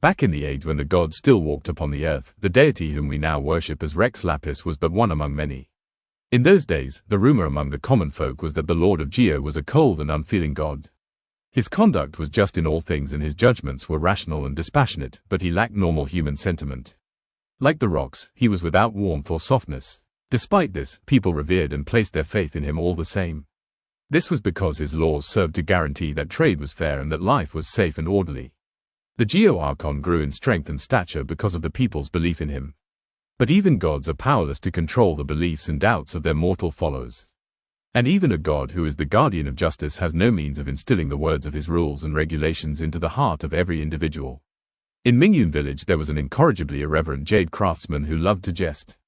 Back in the age when the gods still walked upon the earth, the deity whom we now worship as Rex Lapis was but one among many. In those days, the rumor among the common folk was that the Lord of Geo was a cold and unfeeling god. His conduct was just in all things and his judgments were rational and dispassionate, but he lacked normal human sentiment. Like the rocks, he was without warmth or softness. Despite this, people revered and placed their faith in him all the same. This was because his laws served to guarantee that trade was fair and that life was safe and orderly. The Geo Archon grew in strength and stature because of the people's belief in him. But even gods are powerless to control the beliefs and doubts of their mortal followers. And even a god who is the guardian of justice has no means of instilling the words of his rules and regulations into the heart of every individual. In Mingyun village there was an incorrigibly irreverent jade craftsman who loved to jest.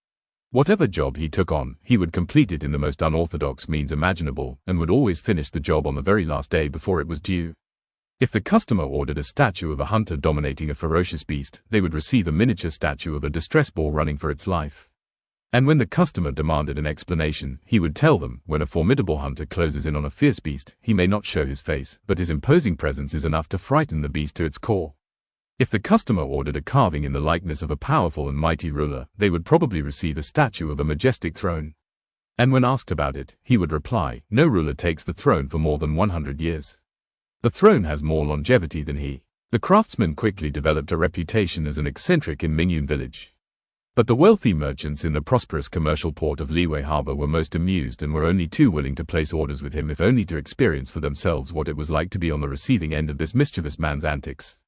Whatever job he took on, he would complete it in the most unorthodox means imaginable, and would always finish the job on the very last day before it was due. If the customer ordered a statue of a hunter dominating a ferocious beast, they would receive a miniature statue of a distress ball running for its life. And when the customer demanded an explanation, he would tell them, when a formidable hunter closes in on a fierce beast, he may not show his face, but his imposing presence is enough to frighten the beast to its core. If the customer ordered a carving in the likeness of a powerful and mighty ruler, they would probably receive a statue of a majestic throne. And when asked about it, he would reply, "No ruler takes the throne for more than 100 years. The throne has more longevity than he." The craftsman quickly developed a reputation as an eccentric in Mingyun village. But the wealthy merchants in the prosperous commercial port of Liyue Harbor were most amused and were only too willing to place orders with him if only to experience for themselves what it was like to be on the receiving end of this mischievous man's antics.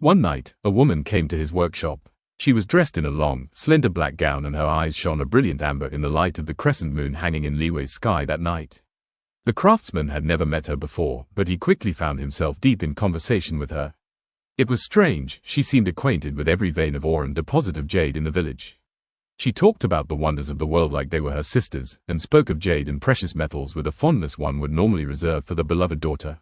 One night, a woman came to his workshop. She was dressed in a long, slender black gown and her eyes shone a brilliant amber in the light of the crescent moon hanging in Liyue's sky that night. The craftsman had never met her before, but he quickly found himself deep in conversation with her. It was strange, she seemed acquainted with every vein of ore and deposit of jade in the village. She talked about the wonders of the world like they were her sisters, and spoke of jade and precious metals with a fondness one would normally reserve for the beloved daughter.